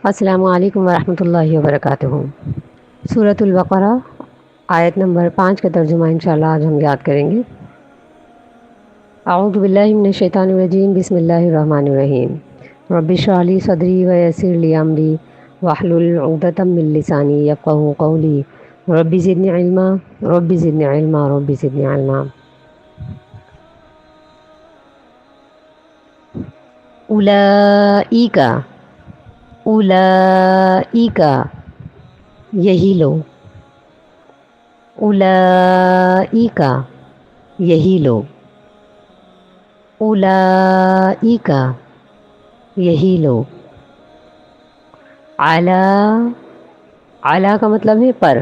السلام علیکم ورحمۃ اللہ وبرکاتہ۔ سورۃ البقرہ آیت نمبر 5 کا ترجمہ انشاءاللہ آج ہم یاد کریں گے۔ اعوذ باللہ من الشیطان الرجیم، بسم اللہ الرحمن الرحیم۔ رب اشرح لی صدری ویسر لی امری واحلل عقدۃ من لسانی یفقہوا قولی رب زدنی علما رب زدنی علما رب زدنی علما۔ اولئک اولئک یہی لوگ، اولئک یہی لوگ، اولئک یہی لوگ۔ اعلیٰ کا مطلب ہے پر،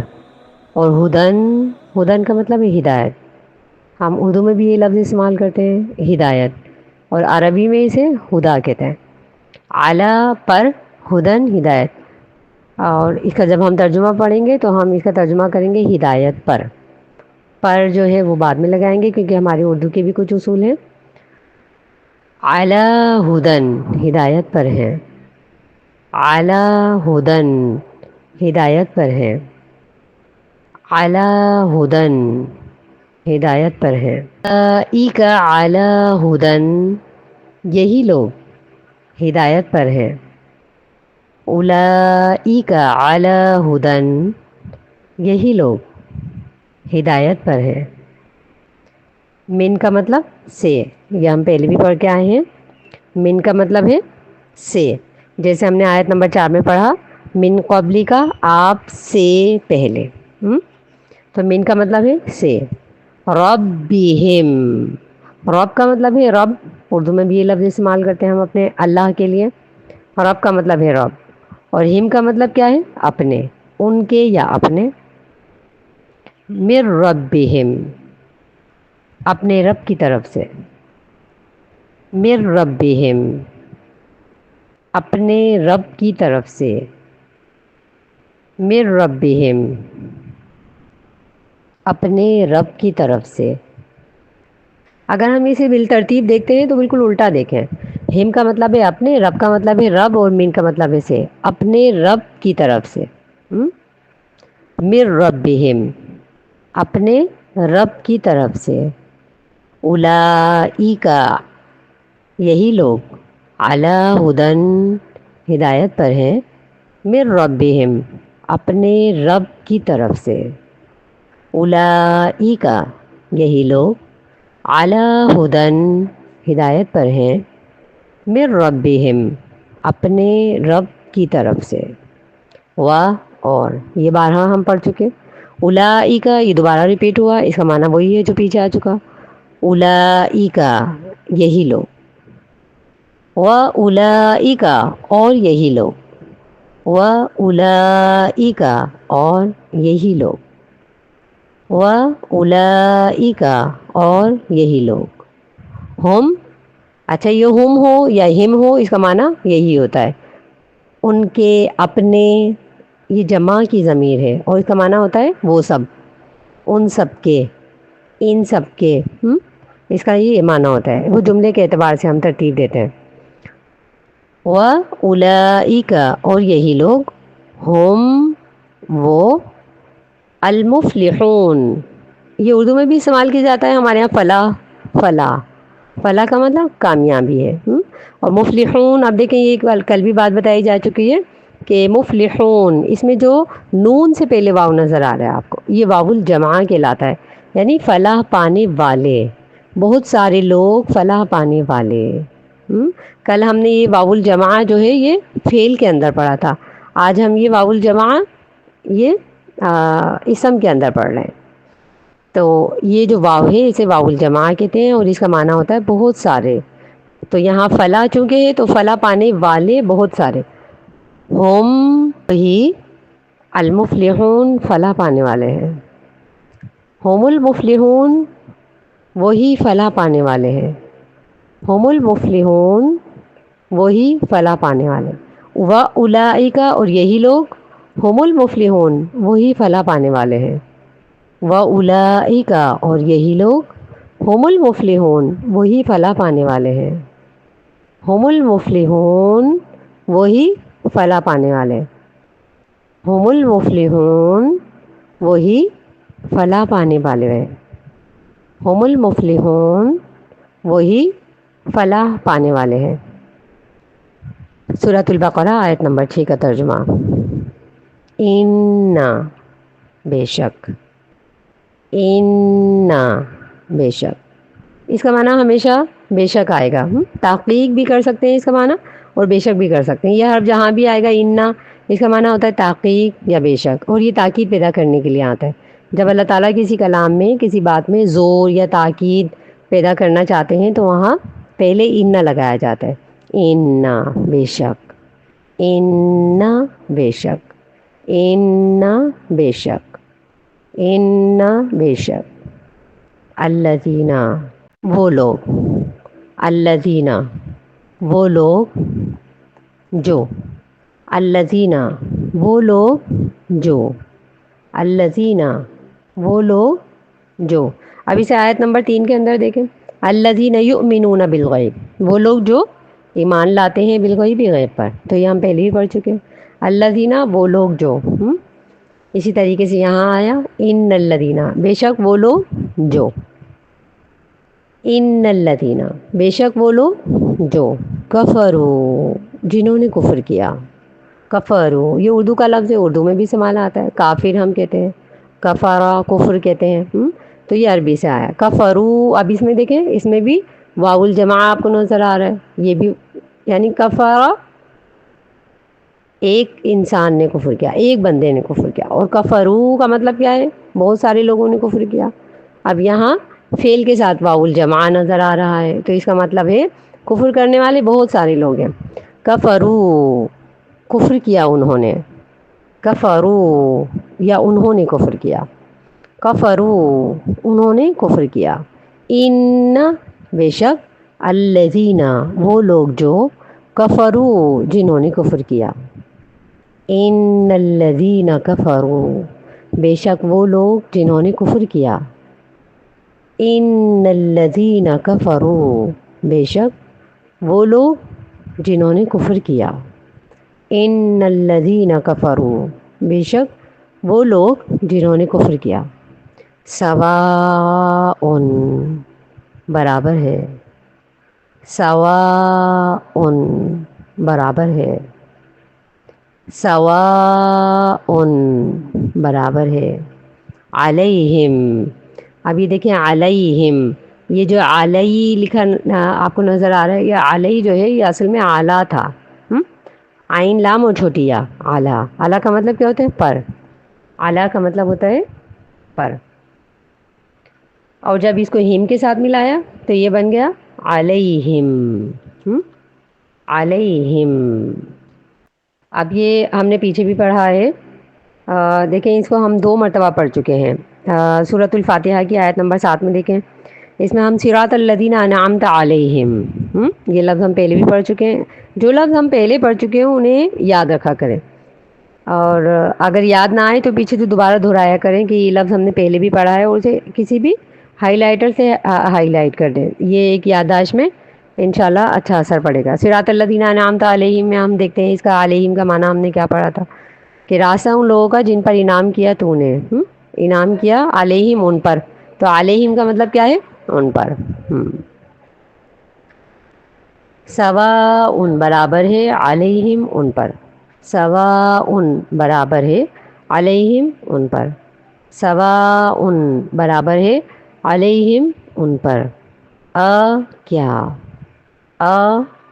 اور ہدن کا مطلب ہے ہدایت۔ ہم اردو میں بھی یہ لفظ استعمال کرتے ہیں ہدایت، اور عربی میں اسے ہدا کہتے ہیں۔ اعلیٰ پر، ہدن ہدایت۔ اور اس کا جب ہم ترجمہ پڑھیں گے تو ہم اس کا ترجمہ کریں گے ہدایت پر جو ہے وہ بعد میں لگائیں گے، کیونکہ ہماری اردو کے بھی کچھ اصول ہیں۔ اعلیٰ ہدن ہدایت پر ہیں، اعلیٰ ہدن ہدایت پر ہیں، اعلیٰ ہدن ہدایت پر ہیں۔ اولئک اعلیٰ ہدن یہی لوگ ہدایت پر ہیں، اولئک اعلیٰ ہدن یہی لوگ ہدایت پر ہیں۔ من کا مطلب سے، یہ ہم پہلے بھی پڑھ کے آئے ہیں۔ من کا مطلب ہے سے، جیسے ہم نے آیت نمبر 4 میں پڑھا، من قبلی کا آپ سے پہلے۔ تو من کا مطلب ہے سے۔ ربہم، رب کا مطلب ہے رب، اردو میں بھی یہ لفظ استعمال کرتے ہیں ہم اپنے اللہ کے لیے۔ رب کا مطلب ہے رب، اور ہم کا مطلب کیا ہے؟ اپنے، ان کے یا اپنے۔ من ربہم اپنے رب کی طرف سے، من ربہم اپنے رب کی طرف سے، من ربہم اپنے رب کی طرف سے۔ اگر ہم اسے بالترتیب دیکھتے ہیں تو بالکل الٹا دیکھیں۔ ہم کا مطلب ہے اپنے، رب کا مطلب ہے رب، اور من کا مطلب ہے سے، اپنے رب کی طرف سے۔ من ربہم اپنے رب کی طرف سے۔ اولئک یہی لوگ، علی ہدن ہدایت پر ہیں، من ربہم اپنے رب کی طرف سے۔ اولئک یہی لوگ، علی ہدن ہدایت پر ہیں، من ربہم اپنے رب کی طرف سے۔ اور یہ بارہا ہم پڑھ چکے۔ اولئک یہ دوبارہ ریپیٹ ہوا، اس کا معنی وہی ہے جو پیچھے آ چکا۔ اولئک یہی لوگ، اولئک اور یہی لوگ، اولئک اور یہی لوگ، اولئک اور یہی لوگ۔ ہم، اچھا یہ ہم ہو یا ہم ہو، اس کا معنی یہی ہوتا ہے۔ ان کے، اپنے، یہ جمع کی ضمیر ہے، اور اس کا معنی ہوتا ہے وہ سب، ان سب کے، ان سب کے۔ اس کا یہ معنی ہوتا ہے، وہ جملے کے اعتبار سے ہم ترتیب دیتے ہیں۔ اولئک اور یہی لوگ، ہم وہ، المفلحون یہ اردو میں بھی استعمال کیا جاتا ہے ہمارے یہاں۔ فلاح کا مطلب کامیابی ہے۔ اور مفلحون، اب دیکھیں یہ کل بھی بات بتائی جا چکی ہے کہ مفلحون اس میں جو نون سے پہلے واو نظر آ رہا ہے آپ کو، یہ واو الجماع کہلاتا ہے، یعنی فلاح پانے والے، بہت سارے لوگ فلاح پانے والے۔ کل ہم نے یہ واو الجماع جو ہے یہ فعل کے اندر پڑھا تھا، آج ہم یہ واو الجماع یہ اسم کے اندر پڑھ رہے ہیں۔ تو یہ جو واو ہے اسے واو الجماع کہتے ہیں، اور اس کا معنی ہوتا ہے بہت سارے۔ تو یہاں فلاح چونکہ ہے تو فلاح پانے والے بہت سارے، ہم ہی المفلحون فلاح پانے والے ہیں، ہم المفلحون وہی فلاح پانے والے ہیں، ہم المفلحون وہی فلاح پانے والے۔ اولئک اور یہی لوگ، ہم المفلحون وہی فلاح پانے والے ہیں، اولئک اور یہی لوگ، ہم المفلحون وہی فلاح پانے والے ہیں، ہم المفلحون وہی فلاح پانے والے. ہم المفلحون وہی فلاح پانے والے ہیں. ہم المفلحون وہی فلاح پانے والے ہیں. سورۃ البقرہ آیت نمبر 6 کا ترجمہ. ان بے شک، ان بے شک، اس کا معنی ہمیشہ بے شک آئے گا. تحقیق بھی کر سکتے ہیں اس کا معنی اور بے شک بھی کر سکتے ہیں. یہ حرف جہاں بھی آئے گا ان، اس کا معنی ہوتا ہے تحقیق یا بے شک، اور یہ تاکید پیدا کرنے کے لیے آتا ہے. جب اللہ تعالیٰ کسی کلام میں کسی بات میں زور یا تاکید پیدا کرنا چاہتے ہیں تو وہاں پہلے ان لگایا جاتا ہے. ان بے شک، ان بے شک، ان بے شک، ان بے شک. الذین وہ لوگ، الذین وہ لوگ جو، الذین وہ لوگ جو، الذین وہ لوگ جو. اب اسے آیت نمبر 3 کے اندر دیکھیں. الذین یؤمنون بالغیب، وہ لوگ جو ایمان لاتے ہیں بالغیب، غیب پر. تو یہ ہم پہلے ہی پڑھ چکے ہیں. الذین وہ لوگ جو. اسی طریقے سے یہاں آیا ان الذین بے شک وہ لوگ جو، ان الذین بے شک وہ لوگ جو، کفروا جنہوں نے کفر کیا. کفروا یہ اردو کا لفظ ہے، اردو میں بھی استعمال آتا ہے. کافر ہم کہتے ہیں، کفارہ کفر کہتے ہیں. تو یہ عربی سے آیا کفروا. اب اس میں دیکھیں، اس میں بھی واو الجماع آپ کو نظر آ رہا ہے. یہ بھی یعنی کفارہ ایک انسان نے کفر کیا، ایک بندے نے کفر کیا. اور کفروا کا مطلب کیا ہے؟ بہت سارے لوگوں نے کفر کیا. اب یہاں فعل کے ساتھ واو الجماع نظر آ رہا ہے، تو اس کا مطلب ہے کفر کرنے والے بہت سارے لوگ ہیں. کفروا کفر کیا انہوں نے، کفروا یا انہوں نے کفر کیا، کفروا انہوں نے کفر کیا. ان بے شک، الذین وہ لوگ جو، کفروا جنہوں نے کفر کیا. ان الذین کفروا بے شک وہ لوگ جنہوں نے کفر کیا. ان الذین کفروا بے شک وہ لوگ جنہوں نے کفر کیا. ان الذین کفروا بے شک وہ لوگ جنہوں نے کفر کیا. سواء برابر ہے، سواء برابر ہے، سواء برابر ہے. علیہم. اب یہ دیکھیں علیہم، یہ جو علی لکھا آپ کو نظر آ رہا ہے، یہ علی جو ہے یہ اصل میں اعلیٰ تھا. عین لام اور چھوٹی یا اعلیٰ. اعلیٰ کا مطلب کیا ہوتا ہے؟ پر. اعلیٰ کا مطلب ہوتا ہے پر. اور جب اس کو ہم کے ساتھ ملایا تو یہ بن گیا علیہم. علیہم. اب یہ ہم نے پیچھے بھی پڑھا ہے. دیکھیں اس کو ہم 2 مرتبہ پڑھ چکے ہیں. سورۃ الفاتحہ کی آیت نمبر 7 میں دیکھیں، اس میں ہم صراط الذین انعمت علیہم، یہ لفظ ہم پہلے بھی پڑھ چکے ہیں. جو لفظ ہم پہلے پڑھ چکے ہیں انہیں یاد رکھا کریں، اور اگر یاد نہ آئے تو پیچھے سے دوبارہ دہرایا کریں کہ یہ لفظ ہم نے پہلے بھی پڑھا ہے، اور اسے کسی بھی ہائی لائٹر سے ہائی لائٹ کر دیں. یہ ایک یادداشت میں انشاءاللہ اچھا اثر پڑے گا. صراط الذین انعمت علیہم میں ہم دیکھتے ہیں اس کا علیہم کا معنی ہم نے کیا پڑھا تھا کہ راستہ ان لوگوں کا جن پر انعام کیا تو نے. انعام کیا علیہم ان پر، تو علیہم کا مطلب کیا ہے؟ ان پر. سواء برابر ہے، علیہم ان پر. سواء برابر ہے، علیہم ان پر. سواء برابر ہے، علیہم ان پر. کیا،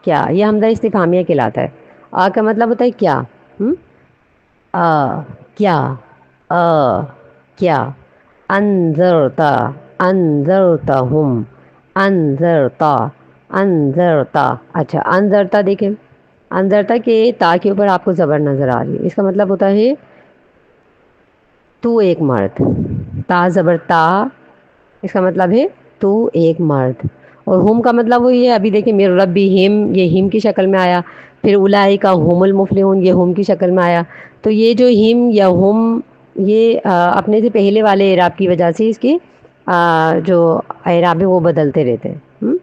کیا یہ حمزہ استفہامیہ کہلاتا ہے. کا مطلب ہوتا ہے کیا. کیا، کیا. انذرتا، انذرتہم، انذرتا، انذرتا. اچھا انذرتا دیکھیں، انذرتا کے تا کے اوپر آپ کو زبر نظر آ رہی ہے، اس کا مطلب ہوتا ہے تو ایک مرد. تا زبر تا، اس کا مطلب ہے تو ایک مرد. اور ہم کا مطلب وہی ہے. ابھی دیکھیں من ربہم، یہ ہم کی شکل میں آیا. پھر اولئک هم المفلحون، یہ ہم کی شکل میں آیا. تو یہ جو ہم یا ہم، یہ اپنے سے پہلے والے اعراب کی وجہ سے اس کی جو اعراب ہے وہ بدلتے رہتے ہیں.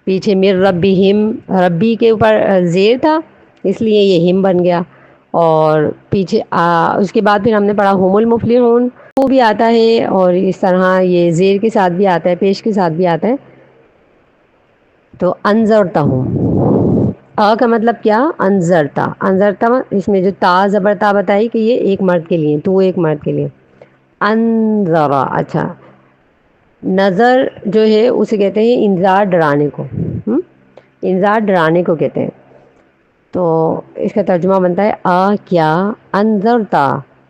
پیچھے من ربہم، ربی کے اوپر زیر تھا اس لیے یہ ہم بن گیا. اور پیچھے اس کے بعد پھر ہم نے پڑھا ہم المفلحون، وہ بھی آتا ہے، اور اس طرح یہ زیر کے ساتھ بھی آتا ہے، پیش کے ساتھ بھی آتا ہے. تو انذرتہم، کا مطلب کیا؟ انذرتا. انذرتا اس میں جو تا زبر تا بتائی کہ یہ ایک مرد کے لیے، تو ایک مرد کے لیے. انذرا. اچھا، نظر جو ہے اسے کہتے ہیں انذار، ڈرانے کو. انذار ڈرانے کو کہتے ہیں. تو اس کا ترجمہ بنتا ہے کیا انذرتا،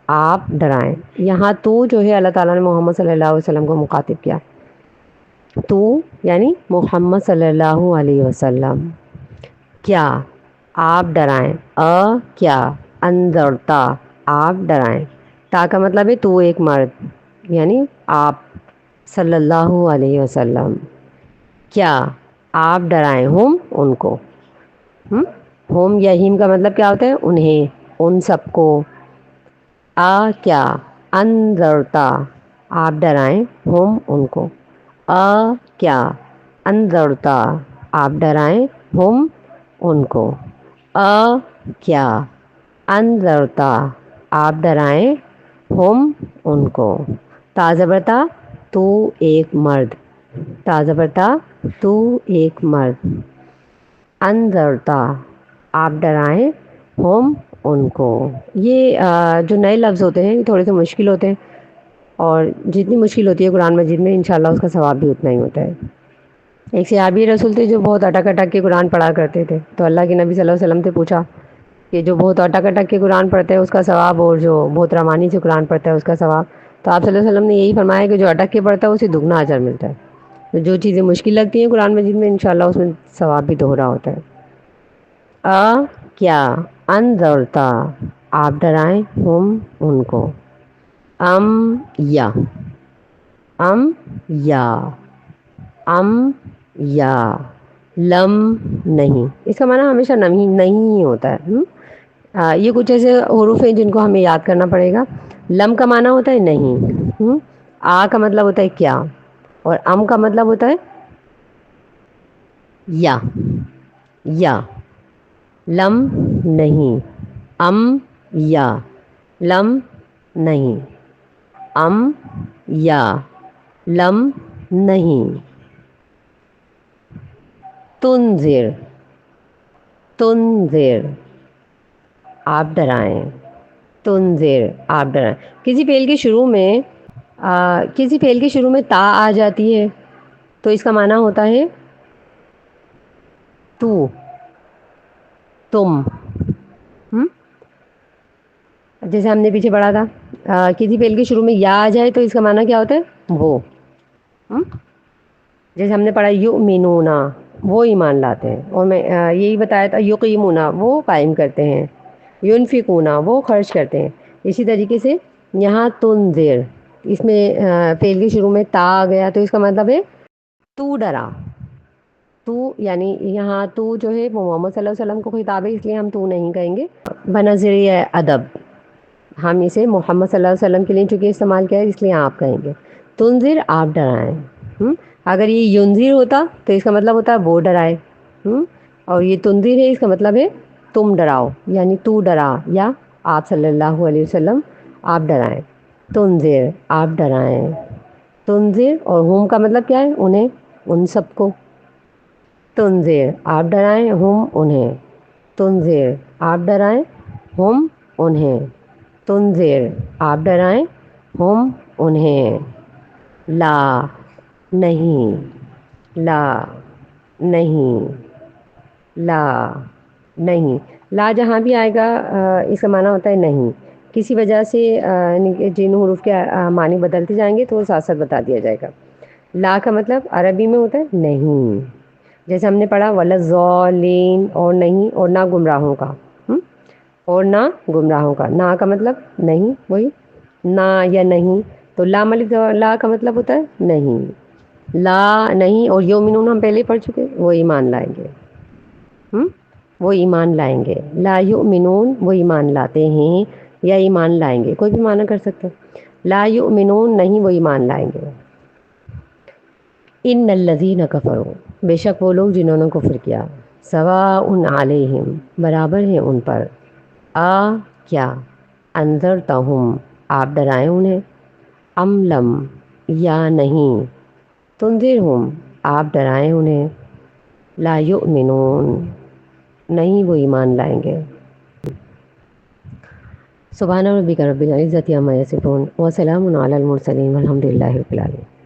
آپ ڈرائیں. یہاں تو جو ہے اللہ تعالیٰ نے محمد صلی اللہ علیہ وسلم کو مخاطب کیا. تو یعنی محمد صلی اللہ علیہ وسلم، کیا آپ ڈرائیں. کیا انذرتا، آپ ڈرائیں. تا کا مطلب ہے تو ایک مرد، یعنی آپ صلی اللہ علیہ وسلم، کیا آپ ڈرائیں ہم ان کو. ہوم یا ہیم کا مطلب کیا ہوتا ہے؟ انہیں، ان سب کو. کیا انذرتا، آپ ڈرائیں ہم ان کو. کیا انذرتا، آپ ڈرائیں ہم ان کو. کیا انذرتا، آپ ڈرائیں ہم ان کو. تا زبر تا، تو ایک مرد. تا زبر تا، تو ایک مرد. انذرتا، آپ ڈرائیں ہم ان کو. یہ جو نئے لفظ ہوتے ہیں تھوڑے سے مشکل ہوتے ہیں، اور جتنی مشکل ہوتی ہے قرآن مجید میں انشاءاللہ اس کا ثواب بھی اتنا ہی ہوتا ہے. ایک صحابی رسول تھے جو بہت اٹک اٹک کے قرآن پڑھا کرتے تھے. تو اللہ کے نبی صلی اللہ علیہ وسلم سے پوچھا کہ جو بہت اٹک اٹک کے قرآن پڑھتے ہیں اس کا ثواب، اور جو بہت روانی سے قرآن پڑھتا ہے اس کا ثواب. تو آپ صلی اللہ علیہ وسلم نے یہی فرمایا کہ جو اٹک کے پڑھتا ہے اسے دگنا اجر ملتا ہے. تو جو چیزیں مشکل لگتی ہیں قرآن مجید میں انشاءاللہ اس میں ثواب بھی دوہرا ہوتا ہے. کیا انذرتا، آپ ڈرائیں ہم ان کو. یا یا یا لم نہیں. اس کا معنی ہمیشہ نہیں نہیں ہوتا ہے. یہ کچھ ایسے حروف ہیں جن کو ہمیں یاد کرنا پڑے گا. لم کا معنی ہوتا ہے نہیں. کا مطلب ہوتا ہے کیا، اور کا مطلب ہوتا ہے یا. لم نہیں، یا لم نہیں. یا لم نہیں. تنذر، تنذر، آپ ڈرائیں. تنذر، آپ ڈرائیں. کسی فعل کے شروع میں تا آ جاتی ہے تو اس کا معنی ہوتا ہے تو، تم. جیسے ہم نے پیچھے پڑھا تھا کسی فعل کے شروع میں یا آ جائے تو اس کا معنی کیا ہوتا ہے؟ وہ. جیسے ہم نے پڑھا یؤمنون، وہ ایمان لاتے ہیں. اور میں یہی بتایا تھا یقیمون، وہ قائم کرتے ہیں. ينفقون، وہ خرچ کرتے ہیں. اسی طریقے سے یہاں تنذر، اس میں فعل کے شروع میں تا آ گیا تو اس کا مطلب ہے تو ڈرا. تو یعنی یہاں تو جو ہے وہ محمد صلی اللہ علیہ وسلم کو خطاب ہے، اس لیے ہم تو نہیں کہیں گے. بنظریہ ادب ہم اسے محمد صلی اللہ علیہ وسلم کے لیے چونکہ استعمال کیا ہے اس لیے آپ کہیں گے. تنذر، آپ ڈرائیں. اگر یہ ینذر ہوتا تو اس کا مطلب ہوتا ہے وہ ڈرائے. اور یہ تنذر ہے، اس کا مطلب ہے تم ڈراؤ، یعنی تو ڈرا یا آپ صلی اللہ علیہ وسلم آپ ڈرائیں. تنذر، آپ ڈرائیں. تنذر اور ہم کا مطلب کیا ہے؟ انہیں، ان سب کو. تنذر، آپ ڈرائیں ہم انہیں. تنذر، آپ ڈرائیں ہم انہیں. تنذر، آپ ڈرائیں ہم انہیں. لا نہیں، لا نہیں، لا نہیں. لا جہاں بھی آئے گا اس کا معنی ہوتا ہے نہیں. کسی وجہ سے جن حروف کے معنی بدلتے جائیں گے تو وہ ساتھ ساتھ بتا دیا جائے گا. لا کا مطلب عربی میں ہوتا ہے نہیں. جیسے ہم نے پڑھا وَلَضَّالِّينَ، اور نہیں، اور نہ گمراہوں کا. اور نہ گمراہوں کا. نا کا مطلب نہیں، وہی نہ یا نہیں. تو لا ملک لا کا مطلب ہوتا ہے نہیں. لا نہیں. اور یؤمنون ہم پہلے پڑھ چکے، وہ ایمان لائیں گے. وہ ایمان لائیں گے. لا یؤمنون، وہ ایمان لاتے ہیں یا ایمان لائیں گے، کوئی بھی معنی کر سکتے. لا یؤمنون، نہیں وہ ایمان لائیں گے. ان الذین کفروا، بے شک وہ لوگ جنہوں نے کفر کیا. سواء علیہم، برابر ہیں ان پر. کیا، انذرتہم آپ ڈرائیں انہیں، ام لم یا نہیں، تنذرہم آپ ڈرائیں انہیں، لا یؤمنون نہیں وہ ایمان لائیں گے۔ سبحان ربک رب العزۃ عما یصفون وسلام علی المرسلین والحمد للہ رب العالمین۔